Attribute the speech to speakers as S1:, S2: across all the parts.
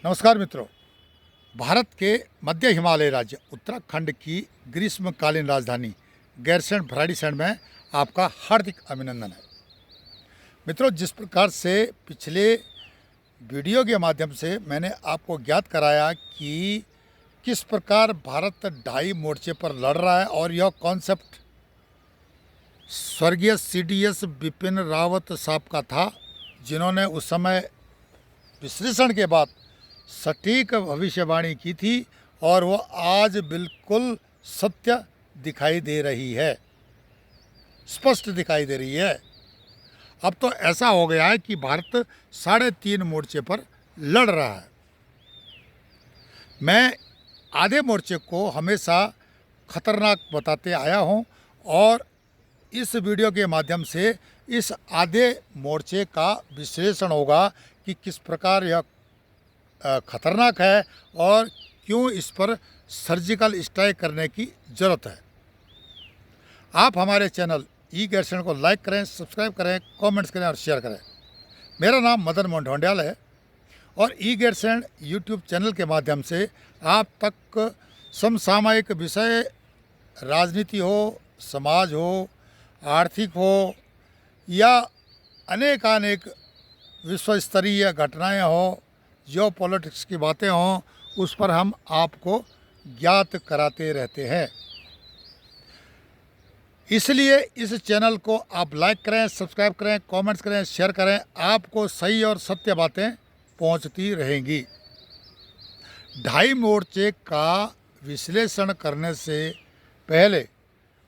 S1: नमस्कार मित्रों। भारत के मध्य हिमालय राज्य उत्तराखंड की ग्रीष्मकालीन राजधानी गैरसैंण भराड़ीसैंण में आपका हार्दिक अभिनंदन है। मित्रों, जिस प्रकार से पिछले वीडियो के माध्यम से मैंने आपको ज्ञात कराया कि किस प्रकार भारत ढाई मोर्चे पर लड़ रहा है और यह कॉन्सेप्ट स्वर्गीय CDS बिपिन रावत साहब का था, जिन्होंने उस समय विश्लेषण के बाद सटीक भविष्यवाणी की थी और वो आज बिल्कुल सत्य दिखाई दे रही है, स्पष्ट दिखाई दे रही है। अब तो ऐसा हो गया है कि भारत 3.5 मोर्चे पर लड़ रहा है। मैं आधे मोर्चे को हमेशा खतरनाक बताते आया हूं और इस वीडियो के माध्यम से इस आधे मोर्चे का विश्लेषण होगा कि किस प्रकार यह खतरनाक है और क्यों इस पर सर्जिकल स्ट्राइक करने की ज़रूरत है। आप हमारे चैनल ई गैरसैंण को लाइक करें, सब्सक्राइब करें, कमेंट्स करें और शेयर करें। मेरा नाम मदन मोहन ढोंडियाल है और ई गैरसैंण यूट्यूब चैनल के माध्यम से आप तक समसामयिक विषय, राजनीति हो, समाज हो, आर्थिक हो या अनेकानेक विश्व स्तरीय घटनाएं हो, जियो पॉलिटिक्स की बातें हों, उस पर हम आपको ज्ञात कराते रहते हैं। इसलिए इस चैनल को आप लाइक करें, सब्सक्राइब करें, कमेंट्स करें, शेयर करें। आपको सही और सत्य बातें पहुंचती रहेंगी। ढाई मोर्चे का विश्लेषण करने से पहले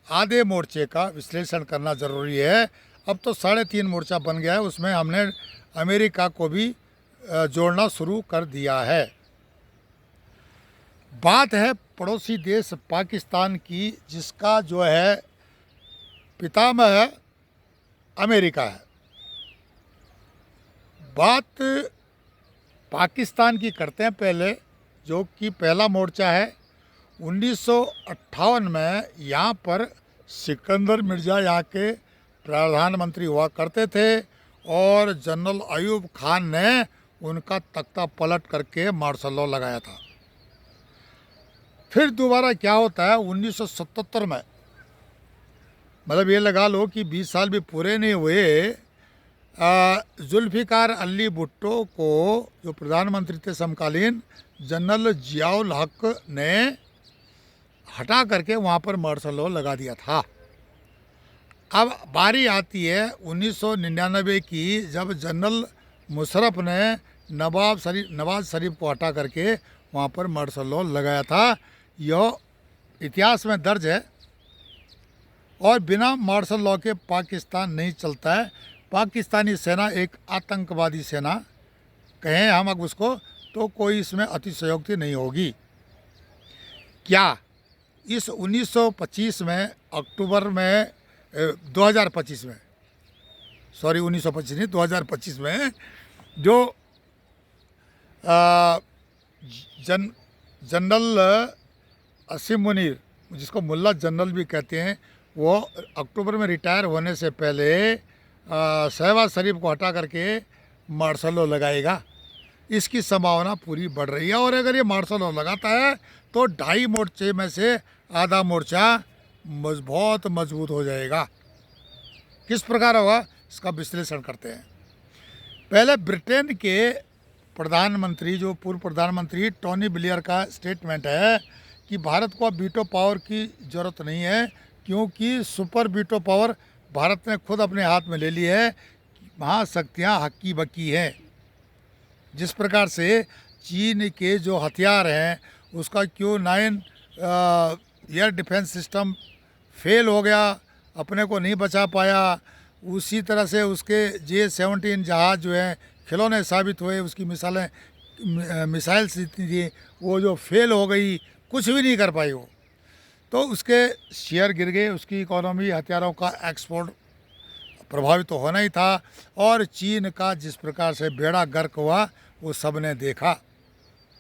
S1: आधे मोर्चे का विश्लेषण करना ज़रूरी है। अब तो 3.5 मोर्चा बन गया है, उसमें हमने अमेरिका को भी जोड़ना शुरू कर दिया है। बात है पड़ोसी देश पाकिस्तान की, जिसका जो है पितामह अमेरिका है। बात पाकिस्तान की करते हैं पहले, जो कि पहला मोर्चा है। 1958 में यहाँ पर सिकंदर मिर्ज़ा यहाँ के प्रधानमंत्री हुआ करते थे और जनरल अयूब खान ने उनका तख्ता पलट करके मार्शल लॉ लगाया था। फिर दोबारा क्या होता है 1977 में, मतलब ये लगा लो कि 20 साल भी पूरे नहीं हुए, जुल्फ़िकार अली भुट्टो को, जो प्रधानमंत्री थे समकालीन, जनरल जियाउल हक ने हटा करके वहाँ पर मार्शल लॉ लगा दिया था। अब बारी आती है 1999 की, जब जनरल मुशर्रफ ने नवाज शरीफ को हटा करके वहाँ पर मार्शल लॉ लगाया था। यह इतिहास में दर्ज है और बिना मार्शल लॉ के पाकिस्तान नहीं चलता है। पाकिस्तानी सेना एक आतंकवादी सेना कहें हम अब उसको, तो कोई इसमें अतिशयोक्ति नहीं होगी। क्या इस 1925 में अक्टूबर में 2025 में, सॉरी 1925 नहीं 2025 में, जो जनरल असीम मुनीर, जिसको मुल्ला जनरल भी कहते हैं, वो अक्टूबर में रिटायर होने से पहले शहबाज शरीफ को हटा करके मार्शल लॉ लगाएगा। इसकी संभावना पूरी बढ़ रही है और अगर ये मार्शल लॉ लगाता है तो ढाई मोर्चे में से आधा मोर्चा बहुत मजबूत हो जाएगा। किस प्रकार होगा इसका विश्लेषण करते हैं। पहले ब्रिटेन के प्रधानमंत्री, जो पूर्व प्रधानमंत्री टोनी ब्लेयर का स्टेटमेंट है कि भारत को अब वीटो पावर की ज़रूरत नहीं है, क्योंकि सुपर वीटो पावर भारत ने खुद अपने हाथ में ले ली है। महाशक्तियाँ हक्की बक्की हैं। जिस प्रकार से चीन के जो हथियार हैं, उसका Q9 air defence system fail हो गया, अपने को नहीं बचा पाया। उसी तरह से उसके J-17 जहाज़ जो हैं खिलौने साबित हुए, उसकी मिसाइल्स जितनी थी वो जो फेल हो गई, कुछ भी नहीं कर पाई वो, तो उसके शेयर गिर गए, उसकी इकोनॉमी, हथियारों का एक्सपोर्ट प्रभावित तो होना ही था। और चीन का जिस प्रकार से बेड़ा गर्क हुआ वो सब ने देखा।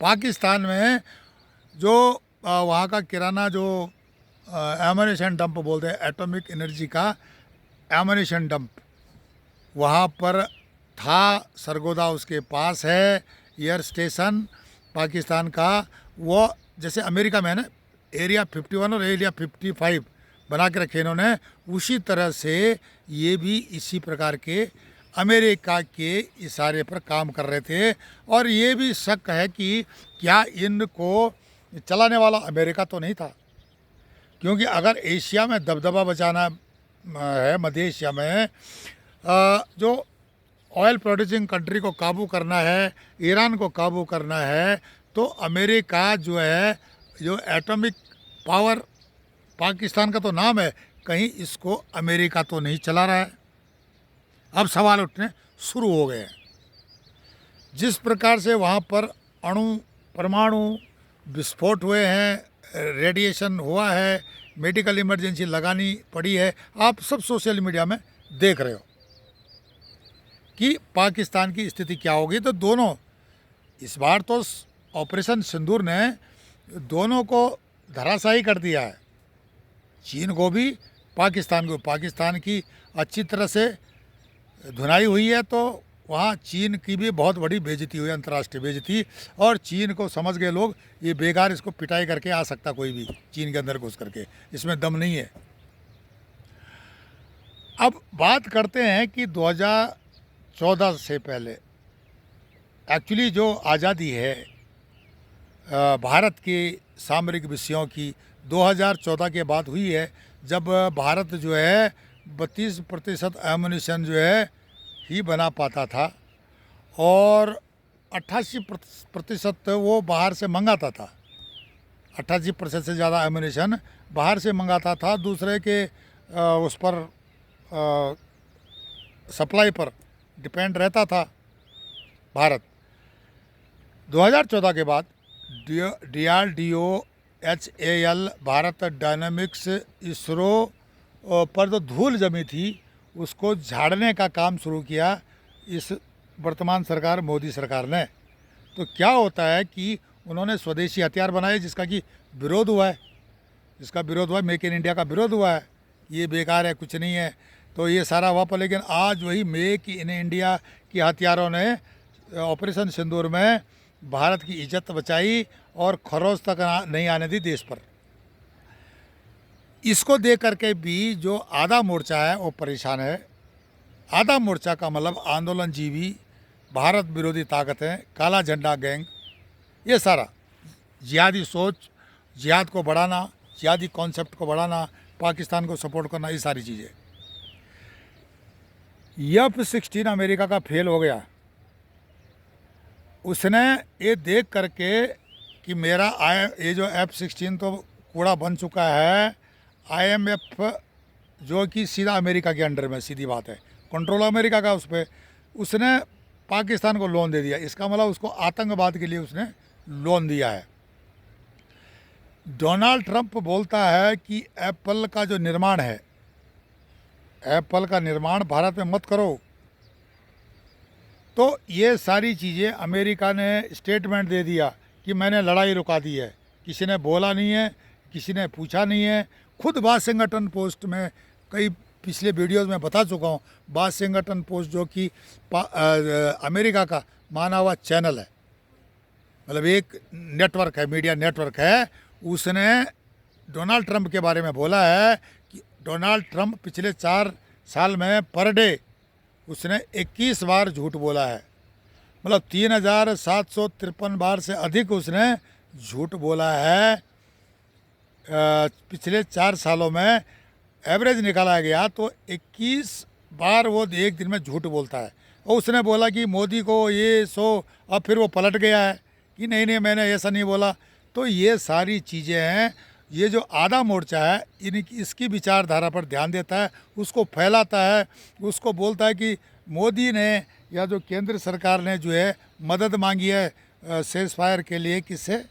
S1: पाकिस्तान में जो वहाँ का किराना, जो एमुनेशन डंप बोलते हैं, एटॉमिक एनर्जी का एमुनेशन डंप, वहाँ पर था, सरगोदा उसके पास है। एयर स्टेशन पाकिस्तान का, वो जैसे अमेरिका में है ना एरिया 51 और एरिया 55 बना के रखे इन्होंने, उसी तरह से ये भी इसी प्रकार के अमेरिका के इशारे पर काम कर रहे थे। और ये भी शक है कि क्या इनको चलाने वाला अमेरिका तो नहीं था, क्योंकि अगर एशिया में दबदबा बचाना है, मध्य एशिया में जो ऑयल प्रोड्यूसिंग कंट्री को काबू करना है, ईरान को काबू करना है, तो अमेरिका जो है, जो एटॉमिक पावर पाकिस्तान का तो नाम है, कहीं इसको अमेरिका तो नहीं चला रहा है। अब सवाल उठने शुरू हो गए हैं। जिस प्रकार से वहाँ पर अणु परमाणु विस्फोट हुए हैं, रेडिएशन हुआ है, मेडिकल इमरजेंसी लगानी पड़ी है, आप सब सोशल मीडिया में देख रहे हो कि पाकिस्तान की स्थिति क्या होगी। तो दोनों इस बार तो ऑपरेशन सिंदूर ने दोनों को धराशायी कर दिया है, चीन को भी पाकिस्तान को। पाकिस्तान की अच्छी तरह से धुनाई हुई है, तो वहाँ चीन की भी बहुत बड़ी बेइज्जती हुई, अंतर्राष्ट्रीय बेइज्जती। और चीन को समझ गए लोग ये बेकार, इसको पिटाई करके आ सकता कोई भी चीन के अंदर घुस करके, इसमें दम नहीं है। अब बात करते हैं कि 2014 से पहले एक्चुअली जो आज़ादी है भारत के सामरिक विषयों की 2014 के बाद हुई है, जब भारत जो है 32% एमुनिशन जो है ही बना पाता था और 88% वो बाहर से मंगाता था। 88% से ज़्यादा एमुनिशन बाहर से मंगाता था, दूसरे के उस पर सप्लाई पर डिपेंड रहता था भारत। 2014 के बाद DRDO, HAL, Bharat dynamics, ISRO पर जो धूल जमी थी उसको झाड़ने का काम शुरू किया इस वर्तमान सरकार, मोदी सरकार ने। तो क्या होता है कि उन्होंने स्वदेशी हथियार बनाए जिसका कि विरोध हुआ है, मेक इन इंडिया का विरोध हुआ है, ये बेकार है, कुछ नहीं है, तो ये सारा हुआ पर। लेकिन आज वही मेक इन इंडिया के हथियारों ने ऑपरेशन सिंदूर में भारत की इज्जत बचाई और खरोच तक नहीं आने दी देश पर। इसको देख करके भी जो आधा मोर्चा है वो परेशान है। आधा मोर्चा का मतलब आंदोलनजीवी, भारत विरोधी ताकतें, काला झंडा गैंग, ये सारा जिहादी सोच, जिहाद को बढ़ाना, जिहादी कॉन्सेप्ट को बढ़ाना, पाकिस्तान को सपोर्ट करना, ये सारी चीज़ें। F-16 अमेरिका का फेल हो गया। उसने ये देख करके कि मेरा ये जो F-16 तो कूड़ा बन चुका है, IMF जो कि सीधा अमेरिका के अंडर में, सीधी बात है, कंट्रोल अमेरिका का उस पर, उसने पाकिस्तान को लोन दे दिया। इसका मतलब उसको आतंकवाद के लिए उसने लोन दिया है। डोनाल्ड ट्रंप बोलता है कि एप्पल का जो निर्माण है, एप्पल का निर्माण भारत में मत करो। तो ये सारी चीज़ें अमेरिका ने स्टेटमेंट दे दिया कि मैंने लड़ाई रुका दी है, किसी ने बोला नहीं है, किसी ने पूछा नहीं है। खुद वाशिंगटन पोस्ट में कई पिछले वीडियोस में बता चुका हूँ, वाशिंगटन पोस्ट जो कि अमेरिका का माना हुआ चैनल है, मतलब एक नेटवर्क है, मीडिया नेटवर्क है, उसने डोनाल्ड ट्रंप के बारे में बोला है कि डोनाल्ड ट्रंप पिछले 4 साल में पर डे उसने 21 बार झूठ बोला है। मतलब 3753 बार से अधिक उसने झूठ बोला है पिछले 4 सालों में। एवरेज निकाला गया तो 21 बार वो एक दिन में झूठ बोलता है। और उसने बोला कि मोदी को ये सो, अब फिर वो पलट गया है कि नहीं नहीं मैंने ऐसा नहीं बोला। तो ये सारी चीज़ें हैं। ये जो आधा मोर्चा है इसकी विचारधारा पर ध्यान देता है, उसको फैलाता है, उसको बोलता है कि मोदी ने या जो केंद्र सरकार ने जो है मदद मांगी है सेज फायर के लिए, किससे?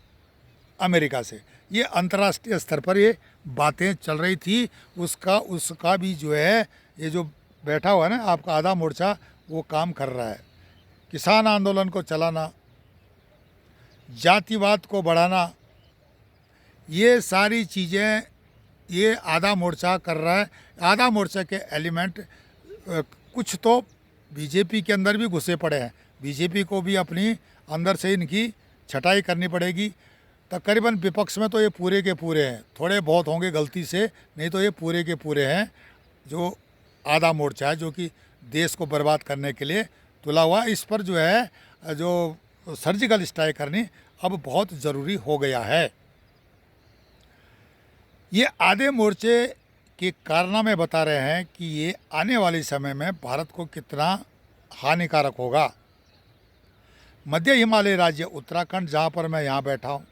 S1: अमेरिका से। ये अंतर्राष्ट्रीय स्तर पर ये बातें चल रही थी। उसका भी जो है ये जो बैठा हुआ है ना आपका आधा मोर्चा, वो काम कर रहा है। किसान आंदोलन को चलाना, जातिवाद को बढ़ाना, ये सारी चीज़ें ये आधा मोर्चा कर रहा है। आधा मोर्चा के एलिमेंट कुछ तो बीजेपी के अंदर भी घुसे पड़े हैं। बीजेपी को भी अपनी अंदर से इनकी छटाई करनी पड़ेगी। तकरीबन विपक्ष में तो ये पूरे के पूरे हैं, थोड़े बहुत होंगे गलती से, नहीं तो ये पूरे के पूरे हैं। जो आधा मोर्चा है जो कि देश को बर्बाद करने के लिए तुला हुआ, इस पर जो है जो सर्जिकल स्ट्राइक करनी अब बहुत ज़रूरी हो गया है। ये आधे मोर्चे के कारनामे बता रहे हैं कि ये आने वाले समय में भारत को कितना हानिकारक होगा। मध्य हिमालय राज्य उत्तराखंड, जहाँ पर मैं यहाँ बैठा हूँ,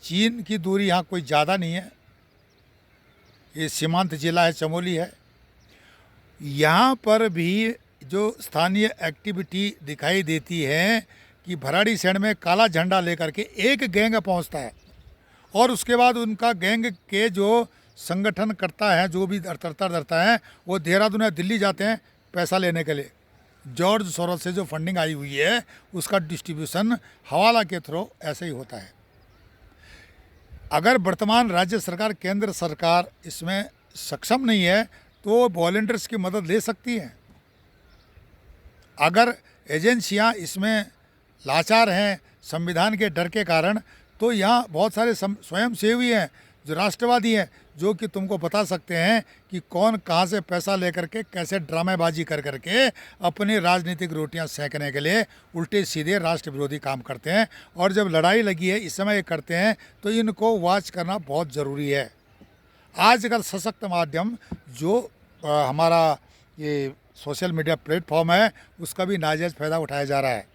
S1: चीन की दूरी यहाँ कोई ज़्यादा नहीं है, ये सीमांत जिला है, चमोली है। यहाँ पर भी जो स्थानीय एक्टिविटी दिखाई देती है कि भराड़ीसैंण में काला झंडा लेकर के एक गैंग पहुँचता है और उसके बाद उनका गैंग के जो संगठन करता है, जो भी धरता है, वो देहरादून या दिल्ली जाते हैं पैसा लेने के लिए। जॉर्ज सोरोस से जो फंडिंग आई हुई है उसका डिस्ट्रीब्यूशन हवाला के थ्रू ऐसे ही होता है। अगर वर्तमान राज्य सरकार, केंद्र सरकार इसमें सक्षम नहीं है तो वॉलंटियर्स की मदद ले सकती है। अगर एजेंसियां इसमें लाचार हैं संविधान के डर के कारण, तो यहाँ बहुत सारे स्वयंसेवी हैं जो राष्ट्रवादी हैं, जो कि तुमको बता सकते हैं कि कौन कहाँ से पैसा लेकर के कैसे ड्रामेबाजी कर करके अपनी राजनीतिक रोटियां सेंकने के लिए उल्टे सीधे राष्ट्र विरोधी काम करते हैं। और जब लड़ाई लगी है इस समय ये करते हैं, तो इनको वॉच करना बहुत ज़रूरी है। आजकल सशक्त माध्यम जो हमारा ये सोशल मीडिया प्लेटफॉर्म है, उसका भी नाजायज़ फ़ायदा उठाया जा रहा है।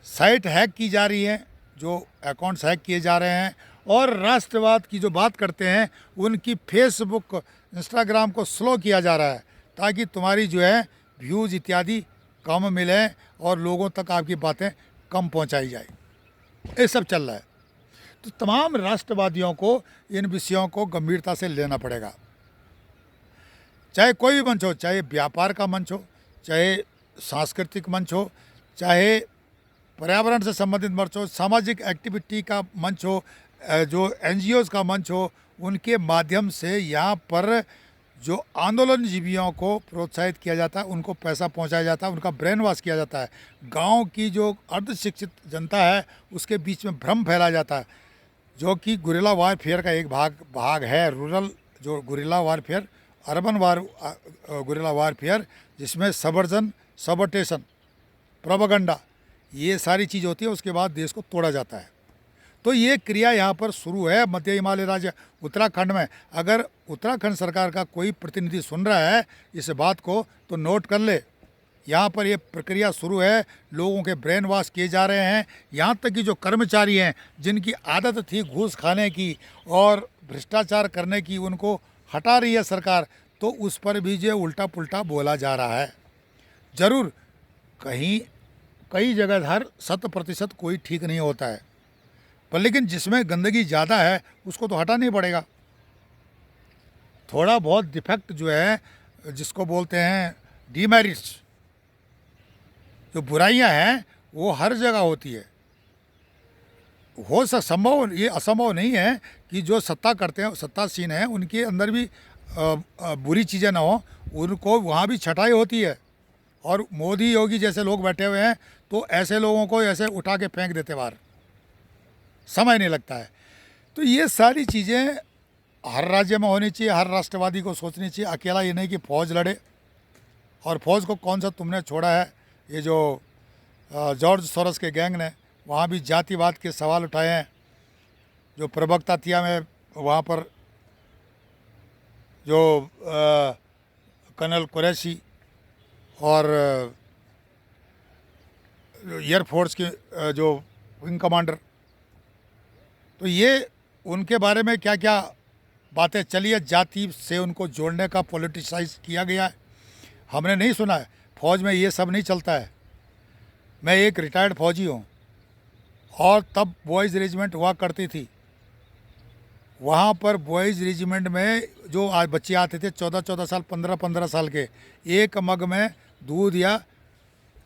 S1: साइट हैक की जा रही है, जो अकाउंट्स हैक किए जा रहे हैं, और राष्ट्रवाद की जो बात करते हैं उनकी फेसबुक, इंस्टाग्राम को स्लो किया जा रहा है ताकि तुम्हारी जो है व्यूज़ इत्यादि कम मिले और लोगों तक आपकी बातें कम पहुंचाई जाए। ये सब चल रहा है। तो तमाम राष्ट्रवादियों को इन विषयों को गंभीरता से लेना पड़ेगा। चाहे कोई भी मंच हो, चाहे व्यापार का मंच हो, चाहे सांस्कृतिक मंच हो, चाहे पर्यावरण से संबंधित मंच हो, सामाजिक एक्टिविटी का मंच हो, जो एनजीओज़ का मंच हो, उनके माध्यम से यहाँ पर जो आंदोलनजीवियों को प्रोत्साहित किया जाता है, उनको पैसा पहुँचाया जाता है, उनका ब्रेन वॉश किया जाता है। गांव की जो अर्धशिक्षित जनता है उसके बीच में भ्रम फैलाया जाता है, जो कि गुरिल्ला वारफेयर का एक भाग है। रूरल जो guerrilla warfare, urban guerrilla warfare, जिसमें सबर्जन, सबर्टेशन, प्रोपेगेंडा, ये सारी चीज़ होती है। उसके बाद देश को तोड़ा जाता है। तो ये क्रिया यहाँ पर शुरू है मध्य हिमालय राज्य उत्तराखंड में। अगर उत्तराखंड सरकार का कोई प्रतिनिधि सुन रहा है इस बात को, तो नोट कर ले, यहाँ पर ये प्रक्रिया शुरू है। लोगों के ब्रेन वॉश किए जा रहे हैं। यहाँ तक कि जो कर्मचारी हैं, जिनकी आदत थी घूस खाने की और भ्रष्टाचार करने की, उनको हटा रही है सरकार, तो उस पर भी जो उल्टा पुल्टा बोला जा रहा है। ज़रूर कई जगह हर 100% कोई ठीक नहीं होता है, पर लेकिन जिसमें गंदगी ज़्यादा है उसको तो हटाना ही पड़ेगा। थोड़ा बहुत डिफेक्ट जो है, जिसको बोलते हैं डीमेरिट्स, जो बुराइयां हैं, वो हर जगह होती है। संभव, ये असंभव नहीं है कि जो सत्ता करते हैं, सत्तासीन हैं, उनके अंदर भी बुरी चीज़ें ना हो, उनको वहाँ भी छटाई होती है। और मोदी योगी जैसे लोग बैठे हुए हैं, तो ऐसे लोगों को ऐसे उठा के फेंक देते बाहर, समय नहीं लगता है। तो ये सारी चीज़ें हर राज्य में होनी चाहिए, हर राष्ट्रवादी को सोचनी चाहिए। अकेला ये नहीं कि फौज लड़े, और फौज को कौन सा तुमने छोड़ा है। ये जो जॉर्ज सोरोस के गैंग ने वहाँ भी जातिवाद के सवाल उठाए हैं। जो प्रवक्ता थिया में वहाँ पर जो कर्नल कुरैशी और एयरफोर्स के जो विंग कमांडर, तो ये उनके बारे में क्या क्या बातें चली है, जाति से उनको जोड़ने का पॉलिटिसाइज किया गया है, हमने नहीं सुना है। फौज में ये सब नहीं चलता है। मैं एक रिटायर्ड फौजी हूँ, और तब बॉयज़ रेजिमेंट हुआ करती थी। वहाँ पर बॉयज़ रेजिमेंट में जो आज बच्चे आते थे 14-14 साल, 15-15 साल के, एक मग में दूध या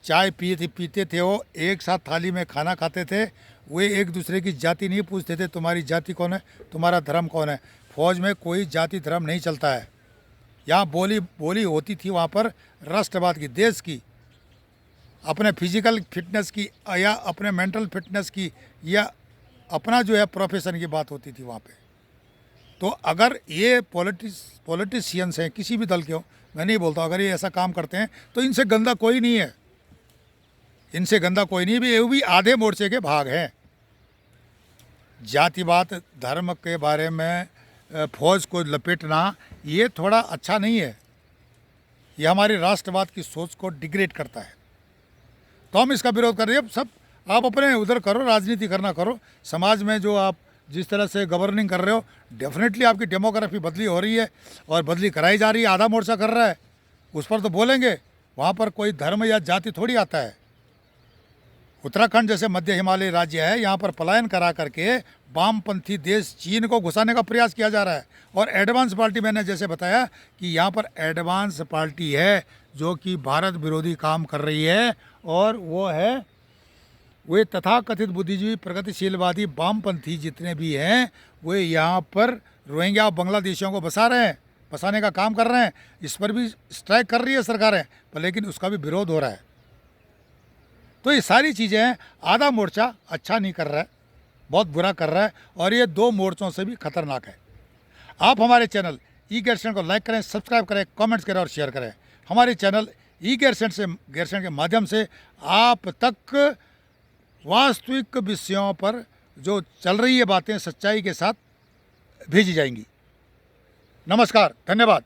S1: चाय पीते थे। वो एक साथ थाली में खाना खाते थे। वे एक दूसरे की जाति नहीं पूछते थे, तुम्हारी जाति कौन है, तुम्हारा धर्म कौन है। फौज में कोई जाति धर्म नहीं चलता है। यहाँ बोली होती थी वहाँ पर राष्ट्रवाद की, देश की। अपने फिजिकल फिटनेस की या अपने मेंटल फिटनेस की या अपना जो है प्रोफेशन की बात होती थी वहाँ पे। तो अगर ये पॉलिटिशियंस हैं किसी भी दल के हो, मैं नहीं बोलता, अगर ये ऐसा काम करते हैं तो इनसे गंदा कोई नहीं है, इनसे गंदा कोई नहीं भी, ये भी आधे मोर्चे के भाग हैं। जातिवाद धर्म के बारे में फौज को लपेटना ये थोड़ा अच्छा नहीं है, ये हमारे राष्ट्रवाद की सोच को डिग्रेड करता है। तो हम इसका विरोध कर रहे हैं। सब आप अपने उधर करो, राजनीति करना करो, समाज में जो आप जिस तरह से गवर्निंग कर रहे हो, डेफिनेटली आपकी डेमोग्राफी बदली हो रही है और बदली कराई जा रही है। आधा मोर्चा कर रहा है, उस पर तो बोलेंगे, वहाँ पर कोई धर्म या जाति थोड़ी आता है। उत्तराखंड जैसे मध्य हिमालय राज्य है, यहाँ पर पलायन करा करके वामपंथी देश चीन को घुसाने का प्रयास किया जा रहा है। और एडवांस पार्टी, मैंने जैसे बताया कि यहाँ पर एडवांस पार्टी है जो कि भारत विरोधी काम कर रही है, और वो है वे तथाकथित बुद्धिजीवी प्रगतिशीलवादी वामपंथी जितने भी हैं वे यहाँ पर रोहिंग्या और बांग्लादेशियों को बसाने का काम कर रहे हैं। इस पर भी स्ट्राइक कर रही है सरकारें, पर लेकिन उसका भी विरोध हो रहा है। तो ये सारी चीज़ें हैं। आधा मोर्चा अच्छा नहीं कर रहा है, बहुत बुरा कर रहा है, और ये दो मोर्चों से भी खतरनाक है। आप हमारे चैनल ई गैरसैंण को लाइक करें, सब्सक्राइब करें, कमेंट्स करें और शेयर करें। हमारे चैनल ई गैरसैंण के माध्यम से आप तक वास्तविक विषयों पर जो चल रही है बातें सच्चाई के साथ भेजी जाएंगी। नमस्कार, धन्यवाद।